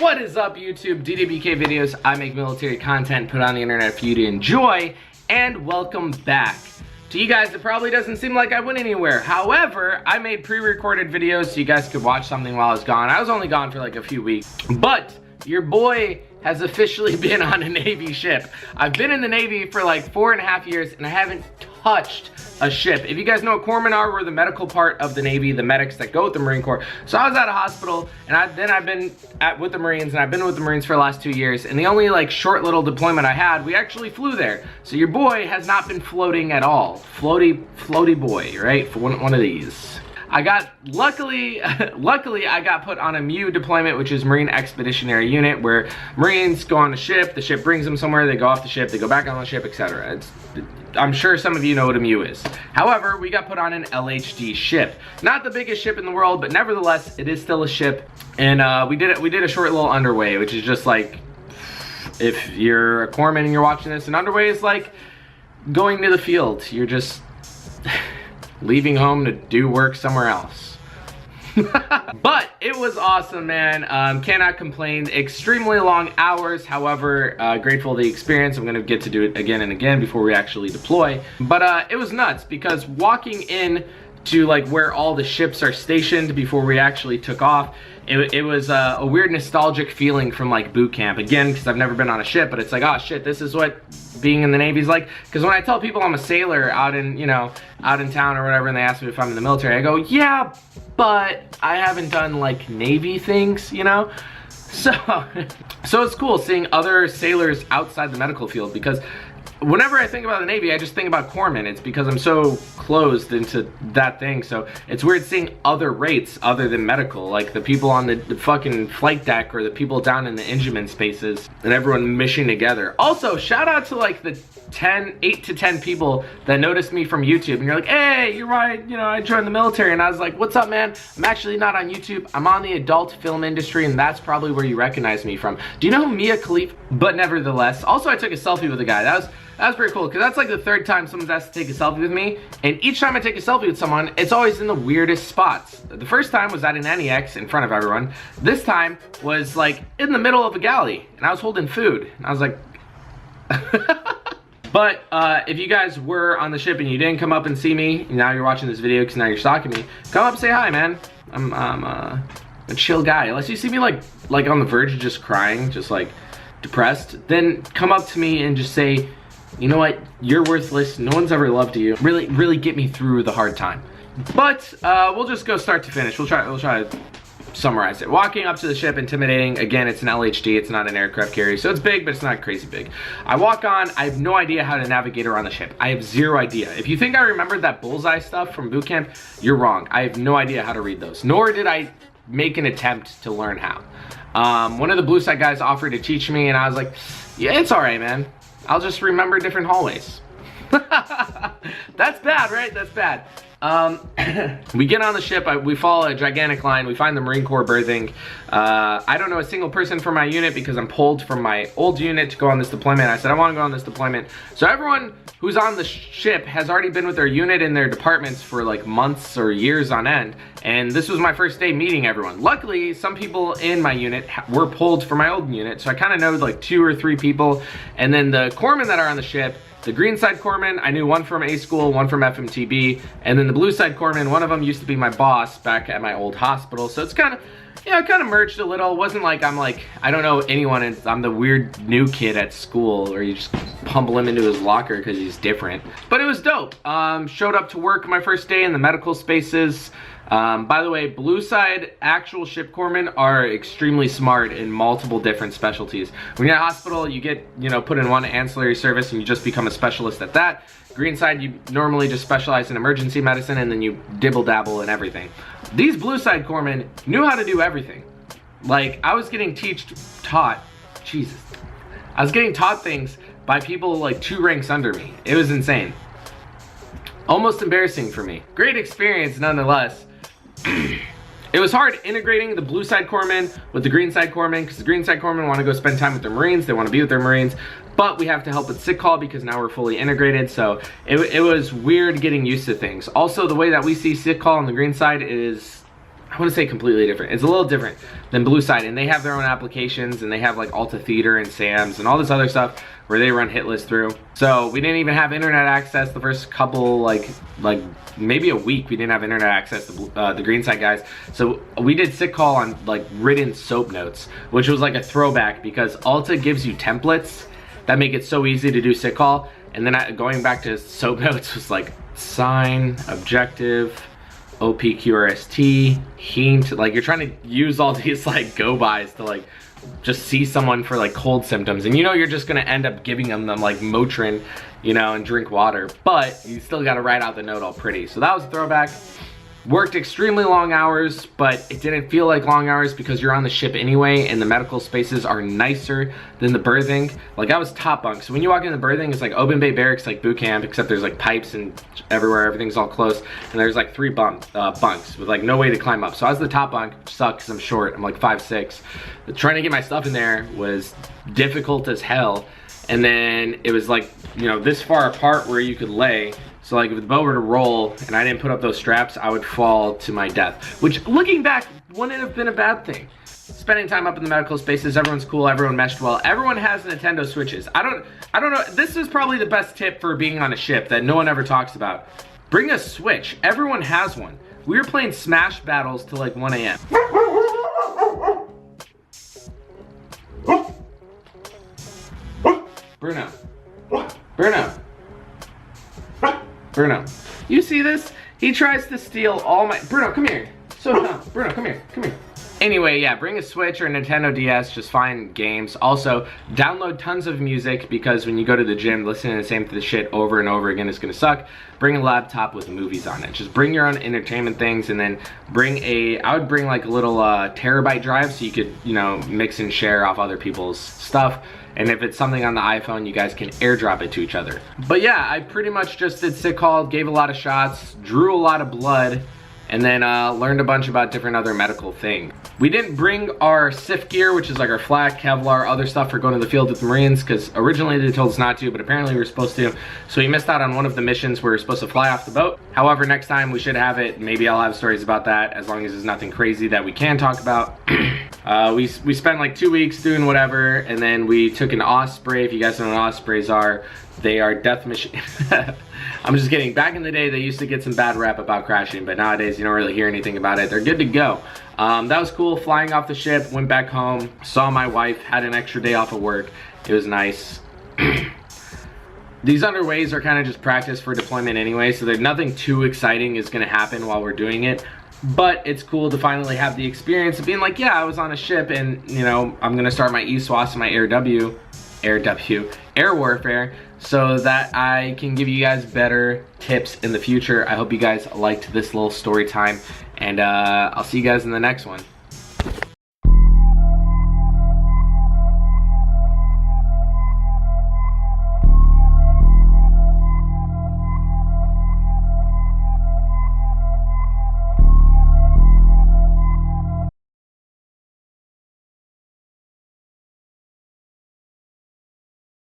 What is up, YouTube? DwkVideos. I make military content put on the internet for you to enjoy, and welcome back. To you guys, it probably doesn't seem like I went anywhere. However, I made pre-recorded videos so you guys could watch something while I was gone. I was only gone for like a few weeks, but your boy has officially been on a Navy ship. I've been in the Navy for like 4.5 years and I haven't touched a ship. If you guys know what corpsmen are, we're the medical part of the Navy, the medics that go with the Marine Corps. So I was at a hospital, and I've been with the Marines, and I've been with the Marines for the last 2 years, and the only like short little deployment I had, we actually flew there. So your boy has not been floating at all. Floaty boy, right? For one of these. I got, luckily I got put on a MU deployment, which is Marine Expeditionary Unit, where Marines go on the ship brings them somewhere, they go off the ship, they go back on the ship, etc. I'm sure some of you know what a MU is. However, we got put on an LHD ship. Not the biggest ship in the world, but nevertheless, it is still a ship. And we did a short little underway, which is just like, if you're a corpsman and you're watching this, an underway is like going to the field. You're just leaving home to do work somewhere else. But it was awesome, man. Cannot complain. Extremely long hours. However, grateful for the experience. I'm gonna get to do it again and again before we actually deploy. But it was nuts because walking in to like where all the ships are stationed before we actually took off, it was a weird nostalgic feeling from like boot camp. Again, because I've never been on a ship, but it's like, oh shit, this is what being in the Navy is like. Because when I tell people I'm a sailor out in town or whatever, and they ask me if I'm in the military, I go, yeah, but I haven't done like Navy things, you know? So it's cool seeing other sailors outside the medical field, because whenever I think about the Navy, I just think about corpsmen. It's because I'm so closed into that thing. So it's weird seeing other rates other than medical, like the people on the fucking flight deck or the people down in the engineman spaces, and everyone mishing together. Also, shout out to like the 8 to 10 people that noticed me from YouTube, and you're like, hey, you're right, you know, I joined the military. And I was like, what's up, man? I'm actually not on YouTube. I'm on the adult film industry, and that's probably where you recognize me from. Do you know who Mia Khalifa? But nevertheless, also I took a selfie with a guy. That was pretty cool, because that's like the 3rd time someone's asked to take a selfie with me, and each time I take a selfie with someone, it's always in the weirdest spots. The first time was at an NEX in front of everyone. This time was like in the middle of a galley, and I was holding food, and I was like, But if you guys were on the ship and you didn't come up and see me, and now you're watching this video because now you're stalking me, come up and say hi, man. I'm a chill guy. Unless you see me like on the verge of just crying, just like depressed, then come up to me and just say, you know what, you're worthless, no one's ever loved you. Really get me through the hard time. But we'll just go start to finish. We'll try to summarize it. Walking up to the ship, intimidating. Again, it's an LHD, it's not an aircraft carrier, so it's big, but it's not crazy big. I walk on, I have no idea how to navigate around the ship. I have zero idea. If you think I remembered that bullseye stuff from boot camp, you're wrong. I have no idea how to read those, nor did I make an attempt to learn how. One of the blue side guys offered to teach me, and I was like, yeah, it's all right, man. I'll just remember different hallways. That's bad, right? That's bad. We get on the ship, we follow a gigantic line, we find the Marine Corps berthing. I don't know a single person from my unit because I'm pulled from my old unit to go on this deployment. I said, I want to go on this deployment. So everyone who's on the ship has already been with their unit in their departments for like months or years on end. And this was my first day meeting everyone. Luckily, some people in my unit were pulled from my old unit, so I kind of know like 2 or 3 people. And then the corpsmen that are on the ship, the green side corpsman, I knew one from A school, one from FMTB, and then the blue side corpsman, one of them used to be my boss back at my old hospital. So it's kind of, yeah, it kind of merged a little. It wasn't like I don't know anyone, and I'm the weird new kid at school, or you just pummel him into his locker because he's different. But it was dope. Showed up to work my first day in the medical spaces. By the way, blue side actual ship corpsmen are extremely smart in multiple different specialties. When you're at a hospital, you get, you know, put in one ancillary service and you just become a specialist at that. Green side, you normally just specialize in emergency medicine, and then you dibble dabble in everything. These blue side corpsmen knew how to do everything. Like, I was getting taught things by people like 2 ranks under me. It was insane. Almost embarrassing for me. Great experience nonetheless. It was hard integrating the blue side corpsmen with the green side corpsmen, because the green side corpsmen want to go spend time with their Marines, they want to be with their Marines, but we have to help with sick call because now we're fully integrated. So it was weird getting used to things. Also, the way that we see sick call on the green side is I wouldn't say completely different. It's a little different than Blue Side, and they have their own applications, and they have like Alta Theater and Sam's and all this other stuff where they run hit lists through. So we didn't even have internet access the first couple, like maybe a week. We didn't have internet access to the Green Side guys. So we did sick call on like written soap notes, which was like a throwback because Alta gives you templates that make it so easy to do sick call. And then going back to soap notes was like sign, objective, OPQRST, hint. Like you're trying to use all these like go-bys to like just see someone for like cold symptoms, and you know you're just gonna end up giving them like Motrin, you know, and drink water, but you still gotta write out the note all pretty. So that was a throwback. Worked extremely long hours, but it didn't feel like long hours because you're on the ship anyway, and the medical spaces are nicer than the berthing. Like I was top bunk, so when you walk in the berthing, it's like open bay barracks, like boot camp, except there's like pipes and everywhere, everything's all close, and there's like 3 bunks with like no way to climb up. So I was the top bunk, which sucks because I'm short, I'm like 5'6". But trying to get my stuff in there was difficult as hell, and then it was like, you know, this far apart where you could lay. So like if the boat were to roll and I didn't put up those straps, I would fall to my death. Which, looking back, wouldn't have been a bad thing. Spending time up in the medical spaces, everyone's cool, everyone meshed well. Everyone has Nintendo Switches. I don't know, this is probably the best tip for being on a ship that no one ever talks about. Bring a Switch, everyone has one. We were playing Smash battles till like 1 AM. Bruno. Bruno, you see this? He tries to steal all my... Bruno, come here. So dumb. Bruno, come here. Anyway, yeah, bring a Switch or a Nintendo DS, just find games. Also, download tons of music, because when you go to the gym, listening to the same shit over and over again is gonna suck. Bring a laptop with movies on it. Just bring your own entertainment things, and then I would bring like a little terabyte drive so you could, you know, mix and share off other people's stuff. And if it's something on the iPhone, you guys can airdrop it to each other. But yeah, I pretty much just did sick call, gave a lot of shots, drew a lot of blood, and then learned a bunch about different other medical things. We didn't bring our SIF gear, which is like our flak, Kevlar, other stuff for going to the field with the Marines, because originally they told us not to, but apparently we were supposed to. So we missed out on one of the missions where we were supposed to fly off the boat. However, next time we should have it. Maybe I'll have stories about that, as long as there's nothing crazy that we can talk about. We spent like 2 weeks doing whatever, and then we took an Osprey. If you guys know what Ospreys are, they are death machine. I'm just kidding. Back in the day, they used to get some bad rap about crashing, but nowadays you don't really hear anything about it. They're good to go. That was cool. Flying off the ship, went back home, saw my wife, had an extra day off of work. It was nice. These underways are kind of just practice for deployment anyway, so there's nothing too exciting is going to happen while we're doing it. But it's cool to finally have the experience of being like, yeah, I was on a ship, and you know, I'm going to start my ESWAS and my air warfare, so that I can give you guys better tips in the future. I hope you guys liked this little story time, and I'll see you guys in the next one.